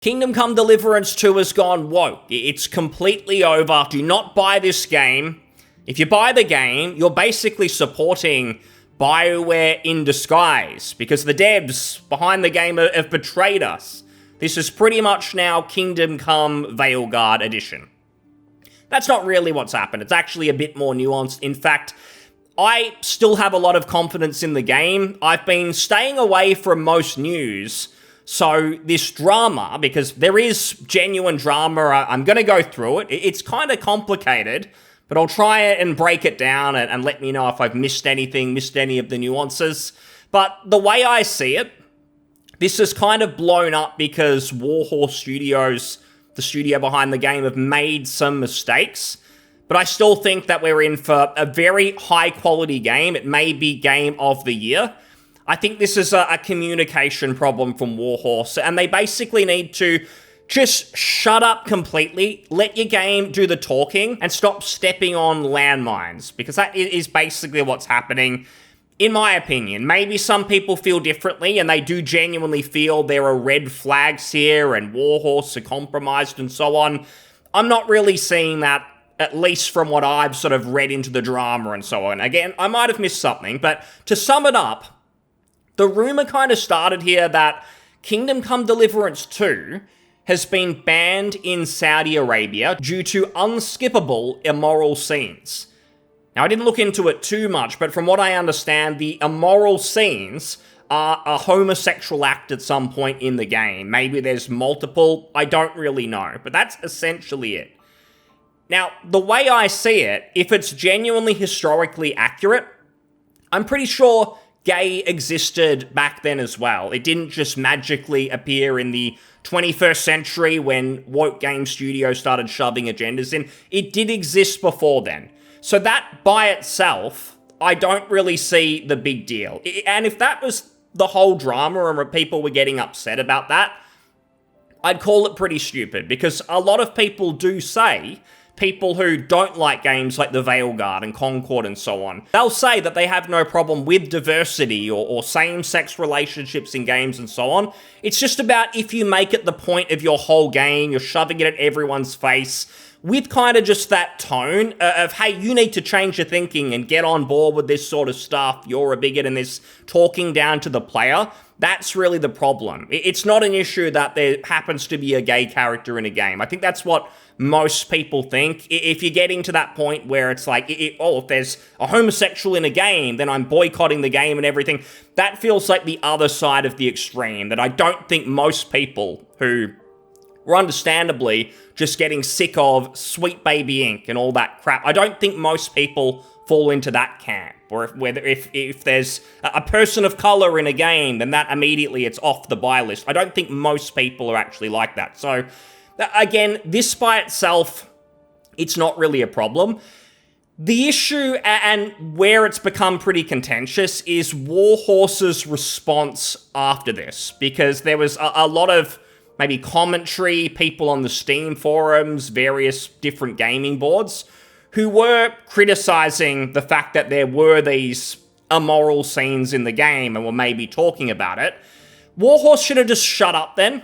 Kingdom Come Deliverance 2 has gone woke. It's completely over. Do not buy this game. If you buy the game, you're basically supporting BioWare in disguise, because the devs behind the game have betrayed us. This is pretty much now Kingdom Come Veilguard Edition. That's not really what's happened. It's actually a bit more nuanced. In fact, I still have a lot of confidence in the game. I've been staying away from most news. So this drama, because there is genuine drama, I'm going to go through it. It's kind of complicated, but I'll try and break it down and let me know if I've missed anything, missed any of the nuances. But the way I see it, this has kind of blown up because Warhorse Studios, the studio behind the game, have made some mistakes. But I still think that we're in for a very high quality game. It may be Game of the Year. I think this is a communication problem from Warhorse, and they basically need to just shut up completely, let your game do the talking, and stop stepping on landmines, because that is basically what's happening, in my opinion. Maybe some people feel differently, and they do genuinely feel there are red flags here, and Warhorse are compromised and so on. I'm not really seeing that, at least from what I've sort of read into the drama and so on. Again, I might have missed something, but to sum it up, the rumor kind of started here that Kingdom Come Deliverance 2 has been banned in Saudi Arabia due to unskippable immoral scenes. Now, I didn't look into it too much, but from what I understand, the immoral scenes are a homosexual act at some point in the game. Maybe there's multiple, I don't really know, but that's essentially it. Now, the way I see it, if it's genuinely historically accurate, I'm pretty sure gay existed back then as well. It didn't just magically appear in the 21st century when woke game studios started shoving agendas in. It did exist before then. So that by itself, I don't really see the big deal. And if that was the whole drama and people were getting upset about that, I'd call it pretty stupid, because a lot of people do say, people who don't like games like the Veilguard and Concord and so on, they'll say that they have no problem with diversity or same-sex relationships in games and so on. It's just about if you make it the point of your whole game, you're shoving it at everyone's face, with kind of just that tone of, hey, you need to change your thinking and get on board with this sort of stuff, you're a bigot, and this talking down to the player. That's really the problem. It's not an issue that there happens to be a gay character in a game. I think that's what most people think. If you're getting to that point where it's like, if there's a homosexual in a game, then I'm boycotting the game and everything, that feels like the other side of the extreme, that I don't think most people who were understandably just getting sick of Sweet Baby Inc. and all that crap, I don't think most people fall into that camp. Or if there's a person of color in a game, then that immediately it's off the buy list. I don't think most people are actually like that. So again, this by itself, it's not really a problem. The issue, and where it's become pretty contentious, is Warhorse's response after this, because there was a lot of maybe commentary, people on the Steam forums, various different gaming boards, who were criticizing the fact that there were these immoral scenes in the game and were maybe talking about it. Warhorse should have just shut up then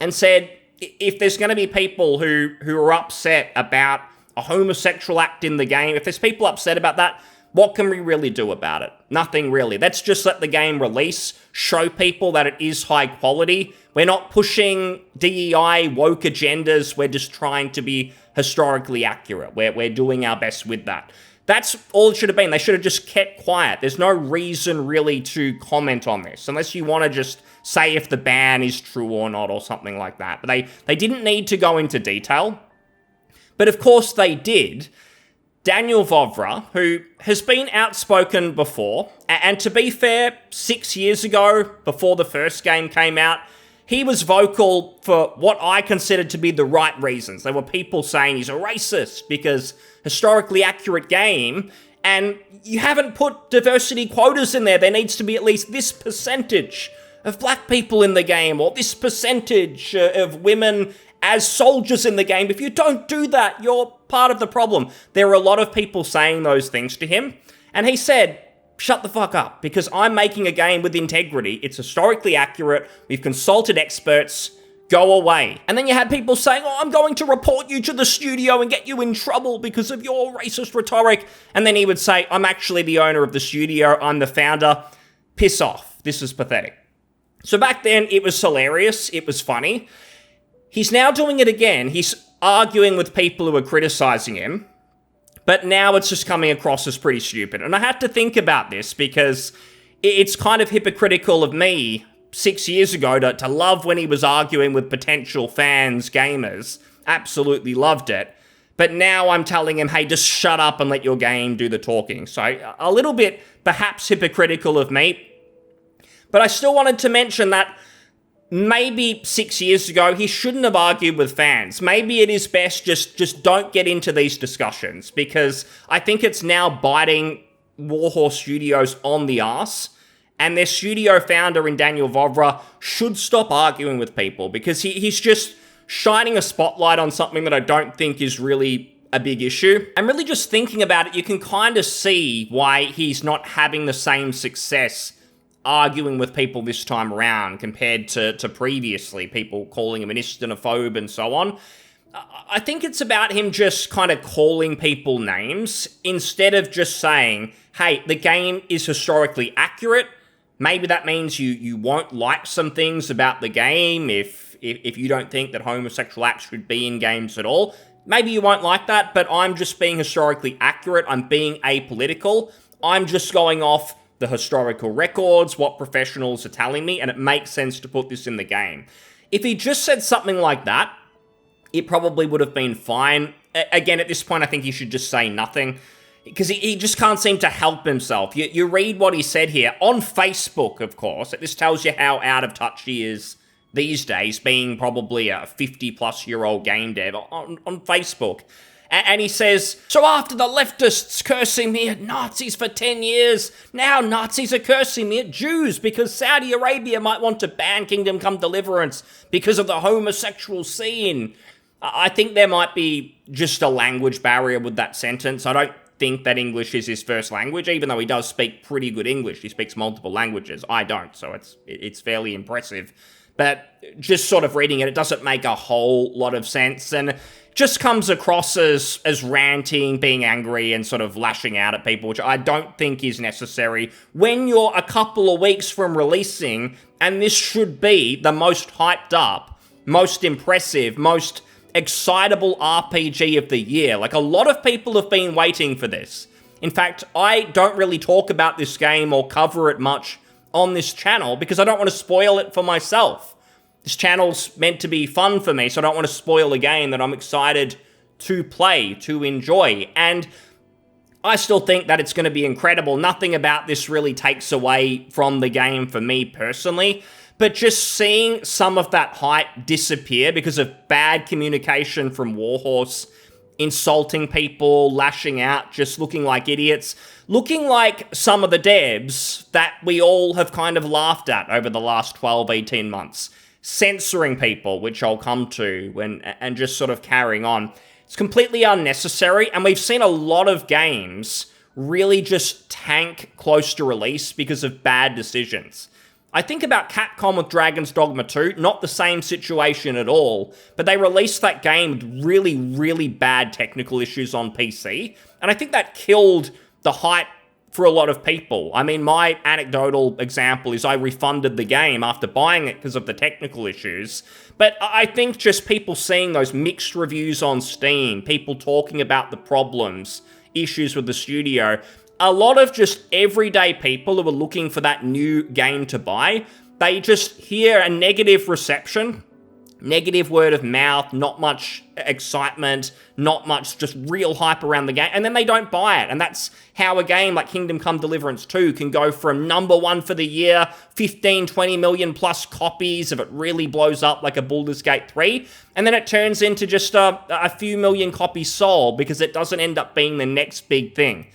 and said, if there's going to be people who are upset about a homosexual act in the game, if there's people upset about that, what can we really do about it? Nothing really. Let's just let the game release, show people that it is high quality. We're not pushing DEI woke agendas. We're just trying to be historically accurate. We're doing our best with that. That's all it should have been. They should have just kept quiet. There's no reason really to comment on this, unless you want to just say if the ban is true or not or something like that. But they didn't need to go into detail. But of course they did. Daniel Vovra, who has been outspoken before, and to be fair, 6 years ago, before the first game came out, he was vocal for what I considered to be the right reasons. There were people saying he's a racist because historically accurate game, and you haven't put diversity quotas in there. There needs to be at least this percentage of black people in the game, or this percentage of women as soldiers in the game. If you don't do that, you're part of the problem. There were a lot of people saying those things to him, and he said, shut the fuck up, because I'm making a game with integrity. It's historically accurate. We've consulted experts. Go away. And then you had people saying, oh, I'm going to report you to the studio and get you in trouble because of your racist rhetoric. And then he would say, I'm actually the owner of the studio. I'm the founder. Piss off. This is pathetic. So back then, it was hilarious. It was funny. He's now doing it again. He's arguing with people who are criticizing him. But now it's just coming across as pretty stupid. And I had to think about this because it's kind of hypocritical of me 6 years ago to love when he was arguing with potential fans, gamers. Absolutely loved it. But now I'm telling him, hey, just shut up and let your game do the talking. So a little bit perhaps hypocritical of me. But I still wanted to mention that maybe 6 years ago, he shouldn't have argued with fans. Maybe it is best just don't get into these discussions, because I think it's now biting Warhorse Studios on the arse, and their studio founder in Daniel Vovra should stop arguing with people, because he's just shining a spotlight on something that I don't think is really a big issue. And really just thinking about it, you can kind of see why he's not having the same success arguing with people this time around compared to previously, people calling him an islamophobe and so on. I think it's about him just kind of calling people names instead of just saying, hey, the game is historically accurate. Maybe that means you won't like some things about the game if you don't think that homosexual acts should be in games at all. Maybe you won't like that, but I'm just being historically accurate. I'm being apolitical. I'm just going off the historical records, what professionals are telling me, and it makes sense to put this in the game. If he just said something like that, it probably would have been fine. Again, at this point, I think he should just say nothing, because he just can't seem to help himself. You read what he said here on Facebook, of course. This tells you how out of touch he is these days, being probably a 50-plus-year-old game dev on Facebook. And he says, so after the leftists cursing me at Nazis for 10 years, now Nazis are cursing me at Jews because Saudi Arabia might want to ban Kingdom Come Deliverance because of the homosexual scene. I think there might be just a language barrier with that sentence. I don't think that English is his first language, even though he does speak pretty good English. He speaks multiple languages. I don't, so it's fairly impressive. But just sort of reading it, it doesn't make a whole lot of sense, and just comes across as ranting, being angry, and sort of lashing out at people, which I don't think is necessary when you're a couple of weeks from releasing, and this should be the most hyped up, most impressive, most excitable RPG of the year. Like, a lot of people have been waiting for this. In fact, I don't really talk about this game or cover it much on this channel because I don't want to spoil it for myself. This channel's meant to be fun for me, so I don't want to spoil a game that I'm excited to play, to enjoy. And I still think that it's going to be incredible. Nothing about this really takes away from the game for me personally. But just seeing some of that hype disappear because of bad communication from Warhorse, insulting people, lashing out, just looking like idiots, looking like some of the devs that we all have kind of laughed at over the last 12, 18 months. Censoring people, which I'll come to, and just sort of carrying on. It's completely unnecessary, and we've seen a lot of games really just tank close to release because of bad decisions. I think about Capcom with Dragon's Dogma 2, not the same situation at all, but they released that game with really, really bad technical issues on PC, and I think that killed the hype for a lot of people. I mean, my anecdotal example is I refunded the game after buying it because of the technical issues, but I think just people seeing those mixed reviews on Steam, people talking about the problems, issues with the studio, a lot of just everyday people who are looking for that new game to buy, they just hear a negative reception, negative word of mouth, not much excitement, not much just real hype around the game, and then they don't buy it. And that's how a game like Kingdom Come Deliverance 2 can go from #1 for the year, 15, 20 million plus copies if it really blows up like a Baldur's Gate 3, and then it turns into just a few million copies sold because it doesn't end up being the next big thing.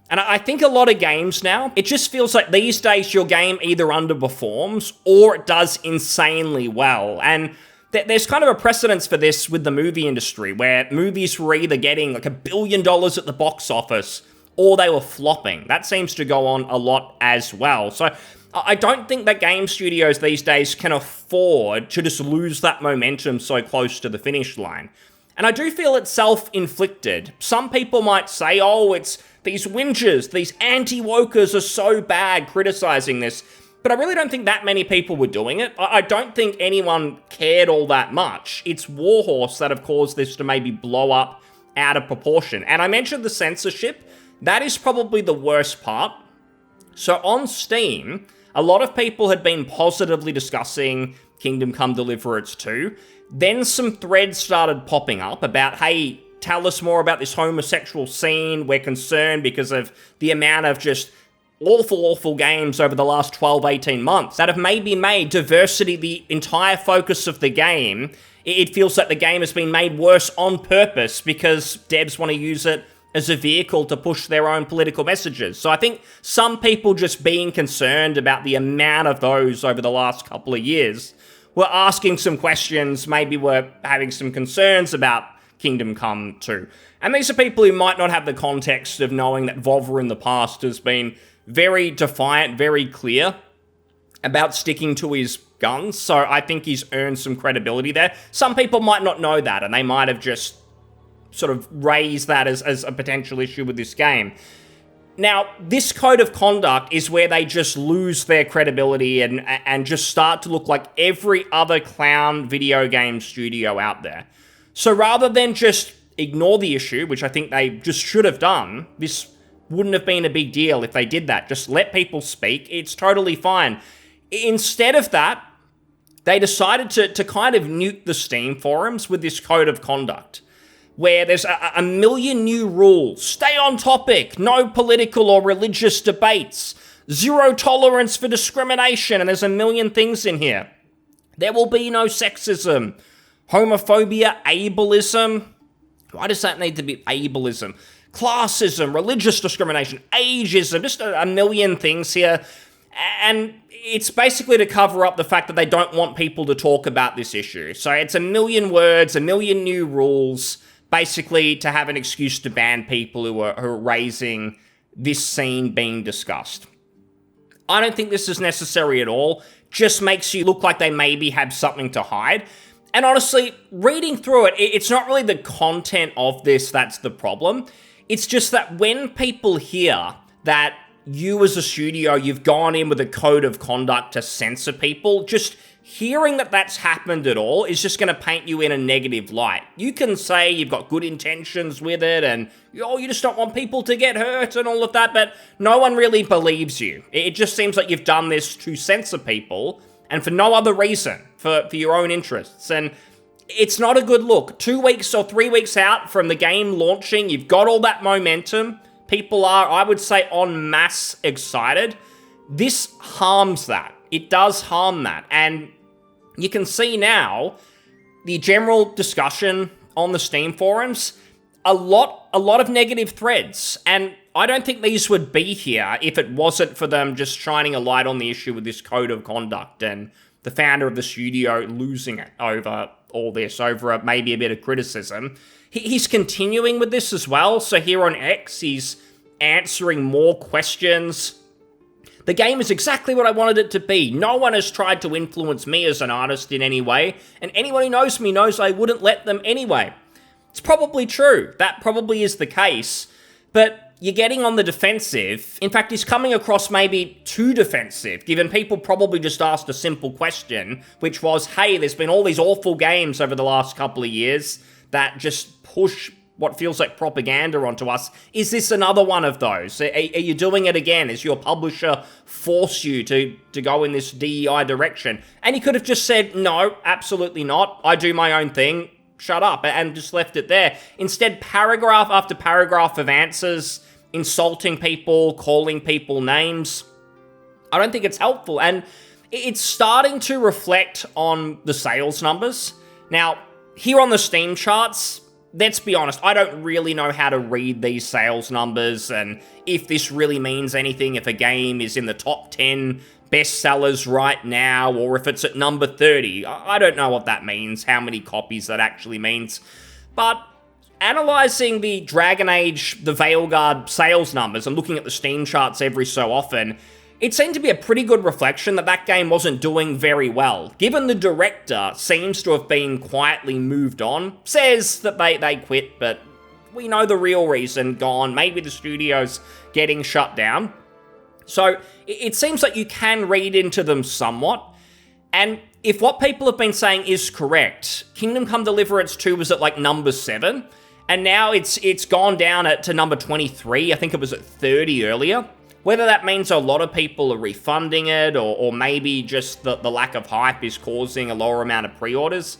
And I think a lot of games now, it just feels like these days your game either underperforms or it does insanely well. And there's kind of a precedence for this with the movie industry, where movies were either getting like $1 billion at the box office or they were flopping. That seems to go on a lot as well. So I don't think that game studios these days can afford to just lose that momentum so close to the finish line. And I do feel it's self-inflicted. Some people might say, oh, it's these whingers, these anti-wokers are so bad criticizing this. But I really don't think that many people were doing it. I don't think anyone cared all that much. It's Warhorse that have caused this to maybe blow up out of proportion. And I mentioned the censorship. That is probably the worst part. So on Steam, a lot of people had been positively discussing Kingdom Come Deliverance 2. Then some threads started popping up about, hey, tell us more about this homosexual scene. We're concerned because of the amount of just awful games over the last 12, 18 months that have maybe made diversity the entire focus of the game. It feels like the game has been made worse on purpose because devs want to use it as a vehicle to push their own political messages. So I think some people just being concerned about the amount of those over the last couple of years were asking some questions, maybe were having some concerns about Kingdom Come 2. And these are people who might not have the context of knowing that Vovra in the past has been very defiant, very clear about sticking to his guns. So I think he's earned some credibility there. Some people might not know that, and they might have just sort of raised that as a potential issue with this game. Now, this code of conduct is where they just lose their credibility and just start to look like every other clown video game studio out there. So rather than just ignore the issue, which I think they just should have done, this wouldn't have been a big deal if they did that. Just let people speak. It's totally fine. Instead of that, they decided to kind of nuke the Steam forums with this code of conduct, where there's a million new rules. Stay on topic, no political or religious debates, zero tolerance for discrimination, and there's a million things in here. There will be no sexism, homophobia, ableism. Why does that need to be ableism? Classism, religious discrimination, ageism, just a million things here. And it's basically to cover up the fact that they don't want people to talk about this issue. So it's a million words, a million new rules, basically to have an excuse to ban people who are raising this scene being discussed. I don't think this is necessary at all. Just makes you look like they maybe have something to hide. And honestly, reading through it, it's not really the content of this that's the problem. It's just that when people hear that you as a studio, you've gone in with a code of conduct to censor people, just hearing that that's happened at all is just going to paint you in a negative light. You can say you've got good intentions with it and, oh, you just don't want people to get hurt and all of that, but no one really believes you. It just seems like you've done this to censor people and for no other reason, for your own interests. And it's not a good look. 2 weeks or 3 weeks out from the game launching, you've got all that momentum. People are, I would say, en masse excited. This harms that. It does harm that. And you can see now the general discussion on the Steam forums, a lot of negative threads. And I don't think these would be here if it wasn't for them just shining a light on the issue with this code of conduct and the founder of the studio losing it over all this, over maybe a bit of criticism. He's continuing with this as well. So here on X, he's answering more questions. The game is exactly what I wanted it to be. No one has tried to influence me as an artist in any way, and anyone who knows me knows I wouldn't let them anyway. It's probably true. That probably is the case, but you're getting on the defensive. In fact, he's coming across maybe too defensive, given people probably just asked a simple question, which was, hey, there's been all these awful games over the last couple of years that just push what feels like propaganda onto us. Is this another one of those? Are you doing it again? Is your publisher force you to go in this DEI direction? And he could have just said, no, absolutely not. I do my own thing. Shut up, and just left it there. Instead, paragraph after paragraph of answers, insulting people, calling people names. I don't think it's helpful, and it's starting to reflect on the sales numbers. Now, here on the Steam charts, let's be honest, I don't really know how to read these sales numbers and if this really means anything, if a game is in the top 10 bestsellers right now, or if it's at number 30. I don't know what that means, how many copies that actually means. But analysing the Dragon Age, the Veilguard sales numbers and looking at the Steam charts every so often, It seemed to be a pretty good reflection that that game wasn't doing very well, given the director seems to have been quietly moved on, says that they quit, but we know the real reason, gone, maybe the studio's getting shut down. So it seems like you can read into them somewhat, and if what people have been saying is correct, Kingdom Come Deliverance 2 was at like number 7, and now it's gone down to number 23, I think it was at 30 earlier. Whether that means a lot of people are refunding it, or maybe just the lack of hype is causing a lower amount of pre-orders,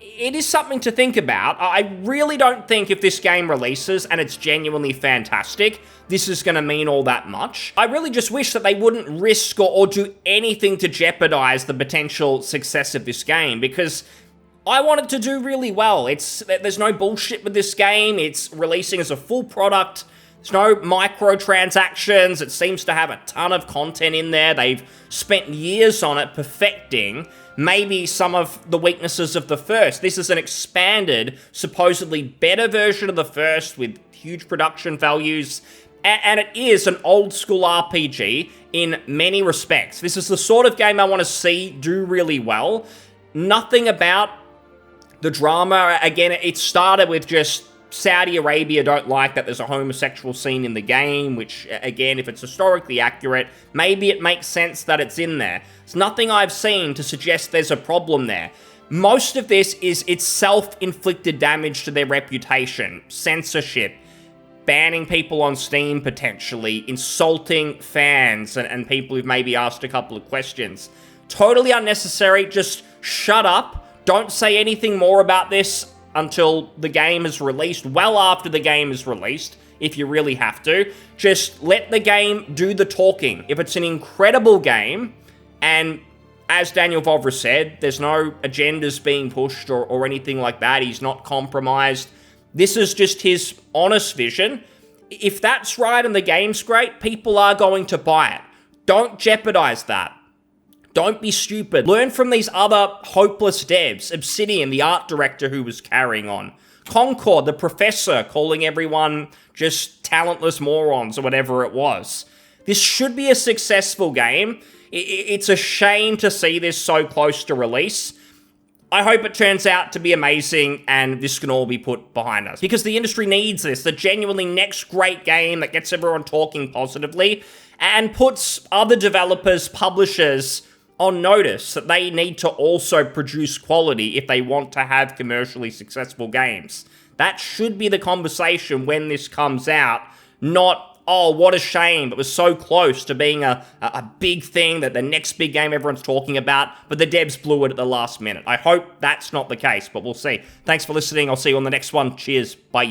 it is something to think about. I really don't think if this game releases and it's genuinely fantastic, this is going to mean all that much. I really just wish that they wouldn't risk or do anything to jeopardize the potential success of this game, because I want it to do really well. There's no bullshit with this game. It's releasing as a full product. There's no microtransactions. It seems to have a ton of content in there. They've spent years on it perfecting maybe some of the weaknesses of the first. This is an expanded, supposedly better version of the first with huge production values, and it is an old school RPG in many respects. This is the sort of game I want to see do really well. Nothing about the drama. Again, it started with just Saudi Arabia don't like that there's a homosexual scene in the game, which, again, if it's historically accurate, maybe it makes sense that it's in there. There's nothing I've seen to suggest there's a problem there. Most of this is it's self-inflicted damage to their reputation, censorship, banning people on Steam potentially, insulting fans and people who've maybe asked a couple of questions. Totally unnecessary. Just shut up. Don't say anything more about this until the game is released, well after the game is released, if you really have to. Just let the game do the talking. If it's an incredible game, and as Daniel Vovra said, there's no agendas being pushed or anything like that, he's not compromised, this is just his honest vision. If that's right and the game's great, people are going to buy it. Don't jeopardize that. Don't be stupid. Learn from these other hopeless devs. Obsidian, the art director who was carrying on. Concord, the professor, calling everyone just talentless morons or whatever it was. This should be a successful game. It's a shame to see this so close to release. I hope it turns out to be amazing and this can all be put behind us, because the industry needs this. The genuinely next great game that gets everyone talking positively and puts other developers, publishers on notice that they need to also produce quality if they want to have commercially successful games. That should be the conversation when this comes out, not, oh, what a shame, it was so close to being a big thing, that the next big game everyone's talking about, but the devs blew it at the last minute. I hope that's not the case, but we'll see. Thanks for listening. I'll see you on the next one. Cheers. Bye.